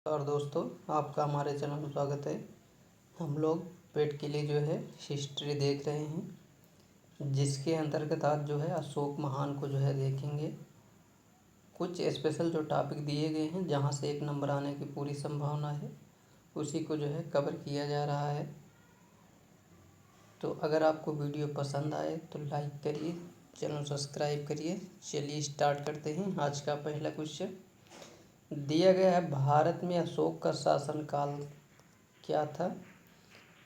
और दोस्तों, आपका हमारे चैनल में स्वागत है। हम लोग पेट के लिए जो है हिस्ट्री देख रहे हैं, जिसके अंतर्गत आज जो है अशोक महान को जो है देखेंगे। कुछ स्पेशल जो टॉपिक दिए गए हैं जहां से 1 नंबर आने की पूरी संभावना है, उसी को जो है कवर किया जा रहा है। तो अगर आपको वीडियो पसंद आए तो लाइक करिए, चैनल सब्सक्राइब करिए। चलिए स्टार्ट करते हैं। आज का पहला क्वेश्चन दिया गया है, भारत में अशोक का शासनकाल क्या था?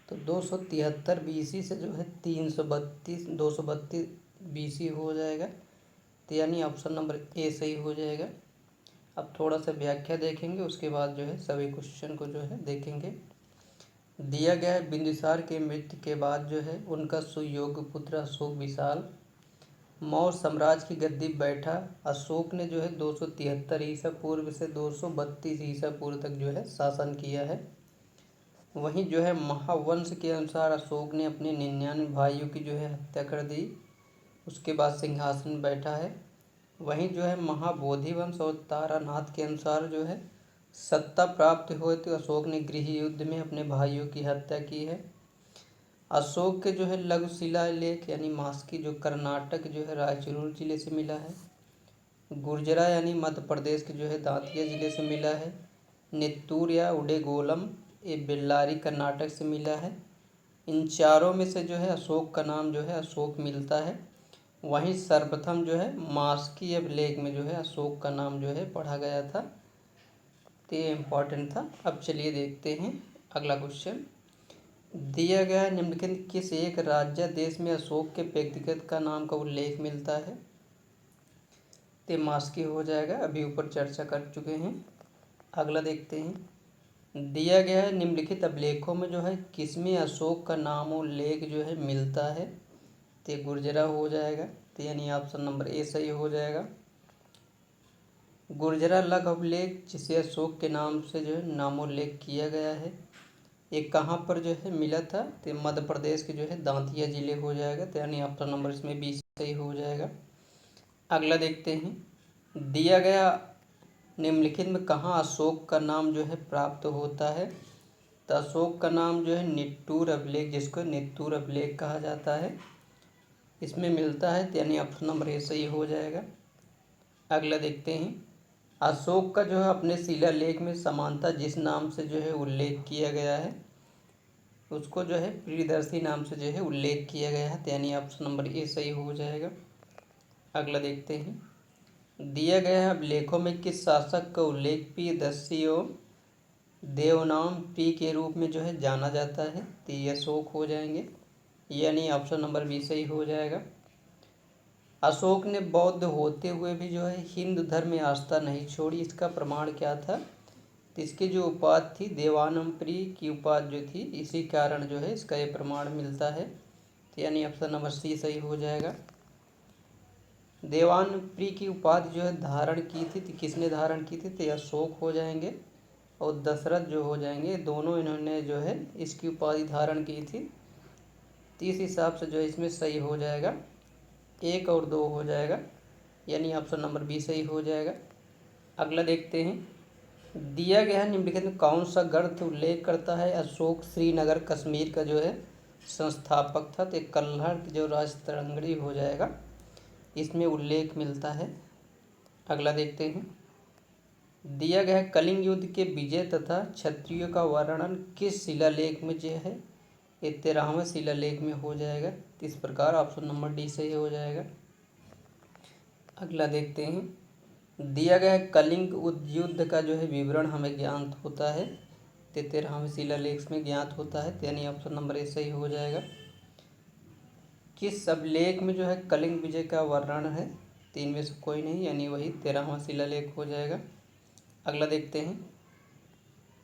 तो 273 बीसी से जो है 232 बीसी हो जाएगा, तो यानी ऑप्शन नंबर ए सही हो जाएगा। अब थोड़ा सा व्याख्या देखेंगे, उसके बाद जो है सभी क्वेश्चन को जो है देखेंगे। दिया गया है, बिंदुसार के मृत्यु के बाद जो है उनका सुयोग्य पुत्र अशोक विशाल मौर्य साम्राज्य की गद्दी बैठा। अशोक ने जो है 273 ईसा पूर्व से 232 ईसा पूर्व तक जो है शासन किया है। वहीं जो है महावंश के अनुसार अशोक ने अपने 99 भाइयों की जो है हत्या कर दी, उसके बाद सिंहासन बैठा है। वहीं जो है महाबोधि वंश और तारानाथ के अनुसार जो है सत्ता प्राप्त हुए तो अशोक ने गृह युद्ध में अपने भाइयों की हत्या की है। अशोक के जो है लघु शिलालेख यानी मास्की जो कर्नाटक जो है रायचूर जिले से मिला है। गुर्जरा यानी मध्य प्रदेश के जो है दांतिया जिले से मिला है। नित्तूर या उडेगोलम ये बेल्लारी कर्नाटक से मिला है। इन चारों में से जो है अशोक का नाम जो है अशोक मिलता है। वहीं सर्वप्रथम जो है मास्की अभिलेख में जो है अशोक का नाम जो है पढ़ा गया था, तो ये इम्पॉर्टेंट था। अब चलिए देखते हैं अगला क्वेश्चन। दिया गया है, निम्नलिखित किस एक राज्य देश में अशोक के व्यक्तिगत का नाम का उल्लेख मिलता है? तो मास्की हो जाएगा, अभी ऊपर चर्चा कर चुके हैं। अगला देखते हैं। दिया गया है, निम्नलिखित अभिलेखों में जो है किसमें अशोक का नाम उल्लेख जो है मिलता है? तो गुर्जरा हो जाएगा, तो यानी ऑप्शन नंबर ए सही हो जाएगा। गुर्जरा लघु अभिलेख जिसे अशोक के नाम से जो है नामोल्लेख किया गया है, ये कहाँ पर जो है मिला था? तो मध्य प्रदेश के जो है दांतिया जिले हो जाएगा, तो यानी ऑप्शन नंबर इसमें बी सही हो जाएगा। अगला देखते हैं। दिया गया निम्नलिखित में कहाँ अशोक का नाम जो है प्राप्त होता है? तो अशोक का नाम जो है निट्टूर अभिलेख, जिसको नित्तूर अभिलेख कहा जाता है, इसमें मिलता है, तो यानी ऑप्शन नंबर ए सही हो जाएगा। अगला देखते हैं। अशोक का जो है अपने शिलालेख में समानता जिस नाम से जो है उल्लेख किया गया है, उसको जो है प्रियदर्शी नाम से जो है उल्लेख किया गया है, तो यानी ऑप्शन नंबर ए सही हो जाएगा। अगला देखते हैं। दिया गया है, अभिलेखों में किस शासक का उल्लेख प्रियदर्शी एवं देवनाम प्रिय के रूप में जो है जाना जाता है? तो ये अशोक हो जाएंगे, यानी ऑप्शन नंबर बी सही हो जाएगा। अशोक ने बौद्ध होते हुए भी जो है हिंदू धर्म में आस्था नहीं छोड़ी, इसका प्रमाण क्या था? तो इसकी जो उपाधि थी देवानम प्रिय की उपाधि जो थी, इसी कारण जो है इसका ये प्रमाण मिलता है, तो यानी ऑप्शन नंबर सी सही हो जाएगा। देवान प्रिय की उपाधि जो है धारण की थी, तो किसने धारण की थी? तो अशोक हो जाएंगे और दशरथ जो हो जाएंगे, दोनों इन्होंने जो है इसकी उपाधि धारण की थी, तो इस हिसाब से जो है इसमें सही हो जाएगा, 1 और 2 हो जाएगा, यानी ऑप्शन नंबर बी सही हो जाएगा। अगला देखते हैं। दिया गया है, निम्नलिखित में कौन सा ग्रंथ उल्लेख करता है अशोक श्रीनगर कश्मीर का जो है संस्थापक था? तो कल्हड़ की जो राजतरंगड़ी हो जाएगा, इसमें उल्लेख मिलता है। अगला देखते हैं। दिया गया है, कलिंग युद्ध के विजय तथा क्षत्रियों का वर्णन किस शिलालेख में जो है? ये 13वें शिलालेख में हो जाएगा, तो इस प्रकार ऑप्शन नंबर डी सही हो जाएगा। अगला देखते हैं। दिया गया है, कलिंग युद्ध का जो है विवरण हमें ज्ञात होता है, तो 13वें शिलालेख में ज्ञात होता है, तो यानी ऑप्शन नंबर ए सही हो जाएगा। किस अभिलेख में जो है कलिंग विजय का वर्णन है? तो इनमें से कोई नहीं, यानी वही 13वां शिलालेख हो जाएगा। अगला देखते हैं।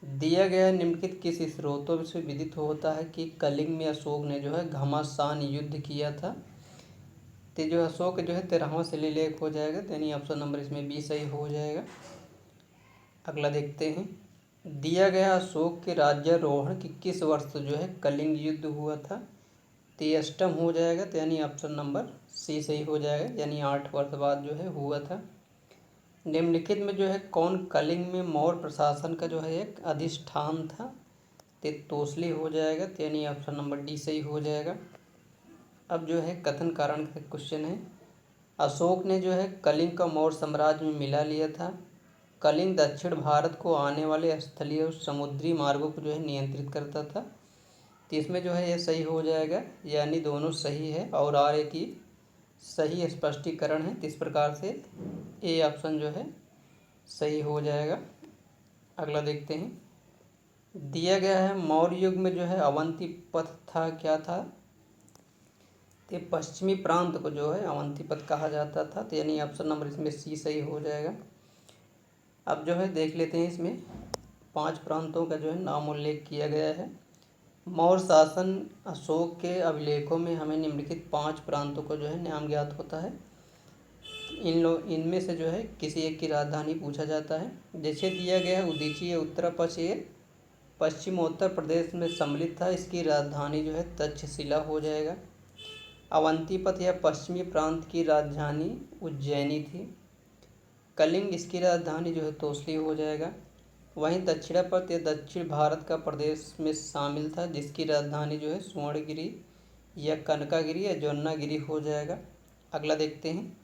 दिया गया निम्नलिखित किस स्रोतों से विदित होता है कि कलिंग में अशोक ने जो है घमासान युद्ध किया था? तो जो अशोक जो है 13वां शिलालेख हो जाएगा, तो यानी ऑप्शन नंबर इसमें बी सही हो जाएगा। अगला देखते हैं। दिया गया अशोक के राज्यारोहण की किस वर्ष जो है कलिंग युद्ध हुआ था? तो ये अष्टम हो जाएगा, तो यानी ऑप्शन नंबर सी सही हो जाएगा, यानी 8 वर्ष बाद जो है हुआ था। निम्नलिखित में जो है कौन कलिंग में मौर्य प्रशासन का जो है एक अधिष्ठान था? तो तोसली हो जाएगा, तो यानी ऑप्शन नंबर डी सही हो जाएगा। अब जो है कथन कारण का क्वेश्चन है। अशोक ने जो है कलिंग का मौर्य साम्राज्य में मिला लिया था। कलिंग दक्षिण भारत को आने वाले स्थलीय और समुद्री मार्गों को जो है नियंत्रित करता था। तो इसमें जो है ये सही हो जाएगा, यानी दोनों सही है और आर एक ही सही स्पष्टीकरण है। तो इस प्रकार से ए ऑप्शन जो है सही हो जाएगा। अगला देखते हैं। दिया गया है मौर्य युग में जो है अवंती पथ था, क्या था? तो पश्चिमी प्रांत को जो है अवंती पथ कहा जाता था। तो यानी ऑप्शन नंबर इसमें सी सही हो जाएगा। अब जो है देख लेते हैं, इसमें 5 प्रांतों का जो है नाम उल्लेख किया गया है। मौर्य शासन अशोक के अभिलेखों में हमें निम्नलिखित 5 प्रांतों को जो है नाम ज्ञात होता है। इनमें से जो है किसी एक की राजधानी पूछा जाता है। जैसे दिया गया है उदीची उत्तर पश्चिमोत्तर प्रदेश में सम्मिलित था। इसकी राजधानी जो है तक्षशिला हो जाएगा। अवंतीपथ या पश्चिमी प्रांत की राजधानी उज्जैनी थी। कलिंग इसकी राजधानी जो है तोसली हो जाएगा। वहीं दक्षिणापथ या दक्षिण भारत का प्रदेश में शामिल था, जिसकी राजधानी जो है स्वर्णगिरी या कनकागिरी या जौनागिरी हो जाएगा। अगला देखते हैं।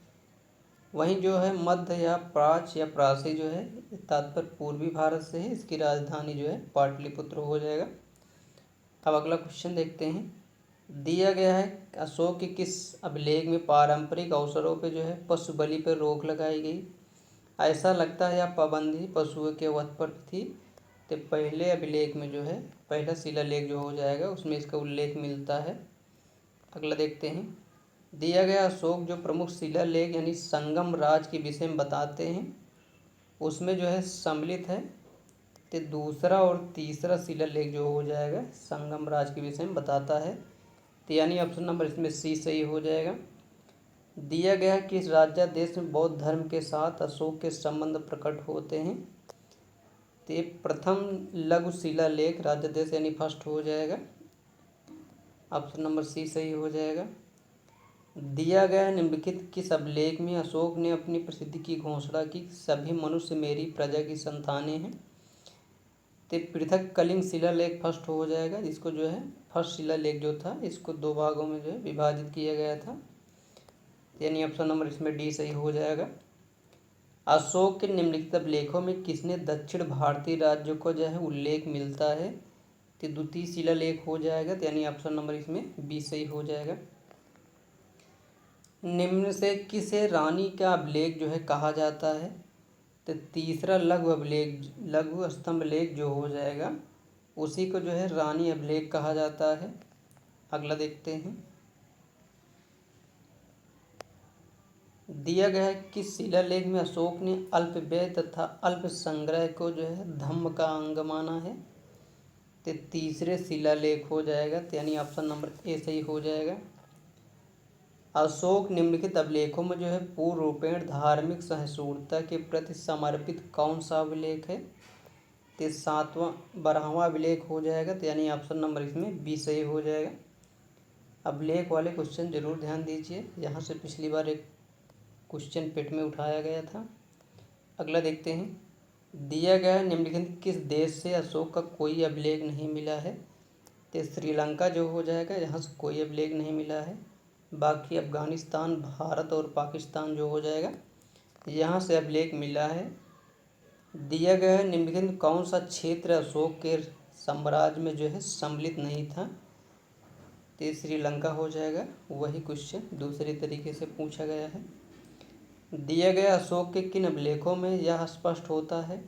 वहीं जो है मध्य या प्राच या प्रासी जो है तात्पर्य पूर्वी भारत से है। इसकी राजधानी जो है पाटलिपुत्र हो जाएगा। अब अगला क्वेश्चन देखते हैं। दिया गया है अशोक के किस अभिलेख में पारंपरिक अवसरों पे जो है पशु बलि पर रोक लगाई गई? ऐसा लगता है यह पाबंदी पशुओं के वध पर थी। तो पहले अभिलेख में जो है पहला शिलालेख जो हो जाएगा उसमें इसका उल्लेख मिलता है। अगला देखते हैं। दिया गया अशोक जो प्रमुख शिलालेख यानी संगम राज के विषय में बताते हैं, उसमें जो है सम्मिलित है। तो दूसरा और तीसरा शिलालेख जो हो जाएगा संगम राज के विषय में बताता है। तो यानी ऑप्शन नंबर इसमें सी सही हो जाएगा। दिया गया कि इस राज्य देश में बौद्ध धर्म के साथ अशोक के संबंध प्रकट होते हैं। तो ये प्रथम लघु शिलालेख राज्य देश यानी फर्स्ट हो जाएगा। ऑप्शन नंबर सी सही हो जाएगा। दिया गया निम्नलिखित किस अभिलेख में अशोक ने अपनी प्रसिद्धि की घोषणा की? सभी मनुष्य मेरी प्रजा की संतानें हैं। तो पृथक कलिंग शिलालेख फर्स्ट हो जाएगा, जिसको जो है फर्स्ट शिलालेख जो था इसको 2 भागों में जो है विभाजित किया गया था। यानी ऑप्शन नंबर इसमें डी सही हो जाएगा। अशोक के निम्नलिखित अभिलेखों में किसने दक्षिण भारतीय राज्यों को जो है उल्लेख मिलता है? तो द्वितीय शिलालेख हो जाएगा। तो यानी ऑप्शन नंबर इसमें बी सही हो जाएगा। निम्न से किसे रानी का अभिलेख जो है कहा जाता है? तो तीसरा लघु स्तंभ लेख जो हो जाएगा उसी को जो है रानी अभिलेख कहा जाता है। अगला देखते हैं। दिया गया है कि शिलालेख में अशोक ने अल्प व्यय तथा अल्प संग्रह को जो है धम्म का अंग माना है। तो तीसरे शिलालेख हो जाएगा। तो यानी ऑप्शन नंबर ए सही हो जाएगा। अशोक निम्नलिखित अभिलेखों में जो है पूर्ण रूपेण धार्मिक सहिष्णुता के प्रति समर्पित कौन सा अभिलेख है? तो 12वां अभिलेख हो जाएगा। तो यानी ऑप्शन नंबर इसमें बी सही हो जाएगा। अभिलेख वाले क्वेश्चन जरूर ध्यान दीजिए, यहाँ से पिछली बार एक क्वेश्चन पेट में उठाया गया था। अगला देखते हैं। दिया गया है निम्नलिखित किस देश से अशोक का कोई अभिलेख नहीं मिला है? तो श्रीलंका जो हो जाएगा, यहाँ से कोई अभिलेख नहीं मिला है। बाकी अफगानिस्तान, भारत और पाकिस्तान जो हो जाएगा यहाँ से अभिलेख मिला है। दिया गया है निम्नलिखित कौन सा क्षेत्र अशोक के साम्राज्य में जो है सम्मिलित नहीं था? तो श्रीलंका हो जाएगा। वही क्वेश्चन दूसरे तरीके से पूछा गया है। दिया गया अशोक के किन अभिलेखों में यह स्पष्ट होता है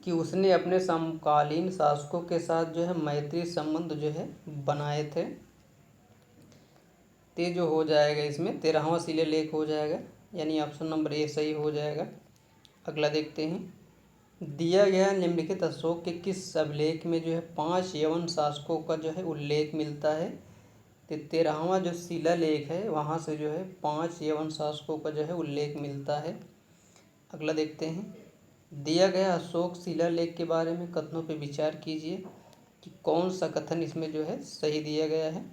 कि उसने अपने समकालीन शासकों के साथ जो है मैत्री संबंध जो है बनाए थे? ते जो हो जाएगा इसमें 13वां शिलालेख हो जाएगा। यानी ऑप्शन नंबर ए सही हो जाएगा। अगला देखते हैं। दिया गया निम्नलिखित अशोक के किस अभिलेख में जो है 5 यवन शासकों का जो है उल्लेख मिलता है? तो 13वां जो शिलालेख है वहाँ से जो है 5 यवन शासकों का जो है उल्लेख मिलता है। अगला देखते हैं। दिया गया अशोक शिलालेख के बारे में कथनों पर विचार कीजिए कि कौन सा कथन इसमें जो है सही दिया गया है।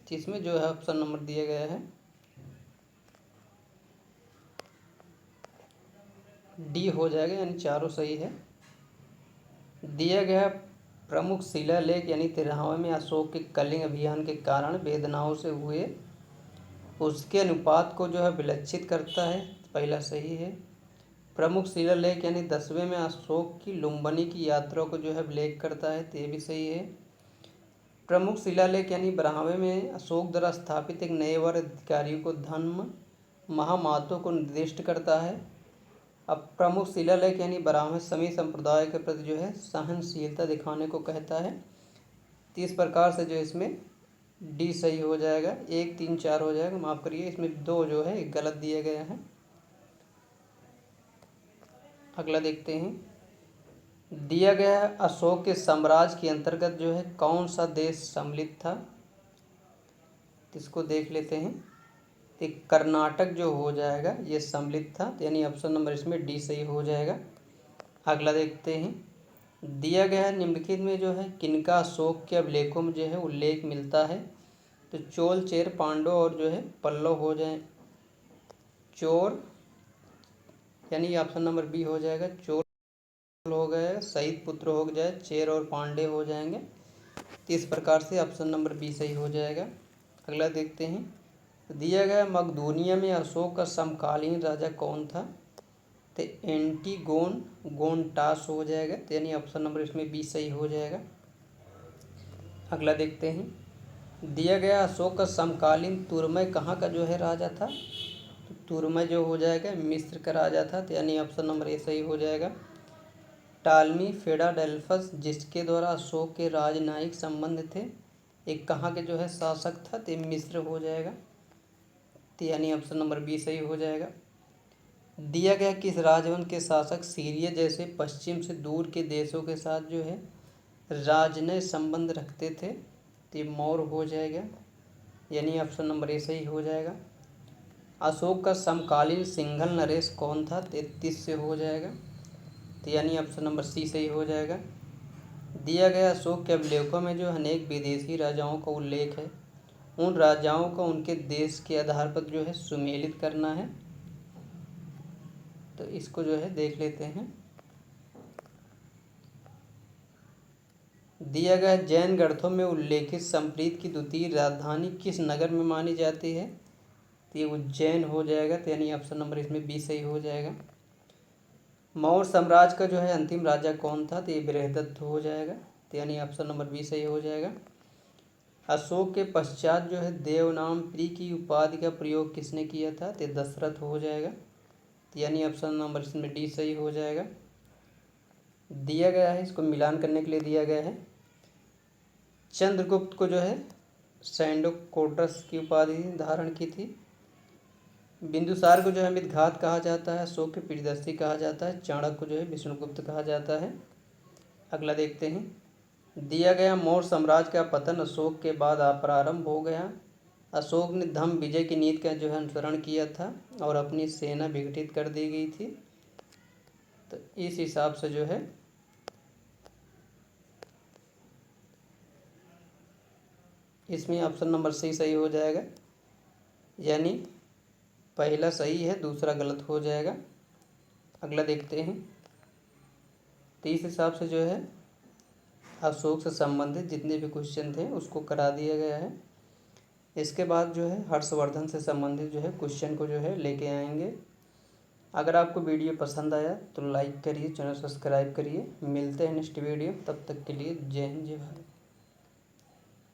इसमें जो है ऑप्शन नंबर दिया गया है डी हो जाएगा, यानी चारों सही है। दिया गया प्रमुख शिलालेख यानी 13वें में अशोक के कलिंग अभियान के कारण वेदनाओं से हुए उसके अनुपात को जो है विलक्षित करता है, पहला सही है। प्रमुख शिलालेख यानी 10वें में अशोक की लुम्बिनी की यात्रा को जो है उल्लेख करता है, तो ये भी सही है। प्रमुख शिलालेख यानी 12वें में अशोक द्वारा स्थापित एक नए वर्ग अधिकारियों को धर्म महामातों को निर्दिष्ट करता है। अब प्रमुख शिलालेख यानी 12वें सभी संप्रदाय के प्रति जो है सहनशीलता दिखाने को कहता है। तो इस प्रकार से जो इसमें डी सही हो जाएगा, 1 3 4 हो जाएगा, माफ़ करिए इसमें 2 जो है गलत दिया गया है। अगला देखते हैं। दिया गया है अशोक के साम्राज्य के अंतर्गत जो है कौन सा देश सम्मिलित था, इसको देख लेते हैं। तो कर्नाटक जो हो जाएगा ये सम्मिलित था, यानी ऑप्शन नंबर इसमें डी सही हो जाएगा। अगला देखते हैं। दिया गया है निम्नलिखित में जो है किनका अशोक के अभिलेखों में जो है उल्लेख मिलता है, तो चोल चेर पांडव और जो है पल्लव हो जाए। चोर यानी ऑप्शन नंबर बी हो जाएगा, चोल हो गए, शहीद पुत्र हो जाए, चेर और पांडे हो जाएंगे। तो इस प्रकार से ऑप्शन नंबर बी सही हो जाएगा। अगला देखते हैं। दिया गया मकदूनिया में अशोक का समकालीन राजा कौन था, तो एंटीगोन गोनटास हो जाएगा, तो यानी ऑप्शन नंबर इसमें बी सही हो जाएगा। अगला देखते हैं। दिया गया अशोक का समकालीन तुरमय कहाँ का जो है राजा था, तो तुरमय जो हो जाएगा मिस्र का राजा था, तो यानी ऑप्शन नंबर ए सही हो जाएगा। टालमी फिलाडेल्फस जिसके द्वारा अशोक के राजनयिक संबंध थे, एक कहाँ के जो है शासक था, तो मिस्र हो जाएगा, तो यानी ऑप्शन नंबर बी सही हो जाएगा। दिया गया किस राजवंश के शासक सीरिया जैसे पश्चिम से दूर के देशों के साथ जो है राजनय संबंध रखते थे, तो मौर्य हो जाएगा, यानी ऑप्शन नंबर ए सही हो जाएगा। अशोक का समकालीन सिंघल नरेश कौन था, 33 से हो जाएगा, तो यानी ऑप्शन नंबर सी सही हो जाएगा। दिया गया अशोक के अभिलेखों में जो अनेक विदेशी राजाओं का उल्लेख है, उन राजाओं को उनके देश के आधार पर जो है सुमेलित करना है, तो इसको जो है देख लेते हैं। दिया गया जैन ग्रंथों में उल्लेखित संप्रीत की द्वितीय राजधानी किस नगर में मानी जाती है, तो ये उज्जैन हो जाएगा, तो यानी ऑप्शन नंबर इसमें बी सही हो जाएगा। मौर्य साम्राज्य का जो है अंतिम राजा कौन था, तो ये बृहदत्त हो जाएगा, तो यानी ऑप्शन नंबर बी सही हो जाएगा। अशोक के पश्चात जो है देवनाम प्री की उपाधि का प्रयोग किसने किया था, तो दशरथ हो जाएगा, तो यानी ऑप्शन नंबर इसमें डी सही हो जाएगा। दिया गया है, इसको मिलान करने के लिए दिया गया है। चंद्रगुप्त को जो है सैंडोकोटस की उपाधि धारण की थी। बिंदुसार को जो है मितघात कहा जाता है, अशोक के प्रियदर्शी कहा जाता है, चाणक्य को जो है विष्णुगुप्त कहा जाता है। अगला देखते हैं। दिया गया मौर्य साम्राज्य का पतन अशोक के बाद प्रारंभ हो गया। अशोक ने धम्म विजय की नीति का जो है अनुसरण किया था और अपनी सेना विघटित कर दी गई थी, तो इस हिसाब से जो है इसमें ऑप्शन नंबर सी सही हो जाएगा, यानी पहला सही है, दूसरा गलत हो जाएगा। अगला देखते हैं। तो इस हिसाब से जो है अशोक से संबंधित जितने भी क्वेश्चन थे उसको करा दिया गया है। इसके बाद जो है हर्षवर्धन से संबंधित जो है क्वेश्चन को जो है लेके आएंगे। अगर आपको वीडियो पसंद आया तो लाइक करिए, चैनल सब्सक्राइब करिए। मिलते हैं नेक्स्ट वीडियो, तब तक के लिए जय हिंद जय भारत।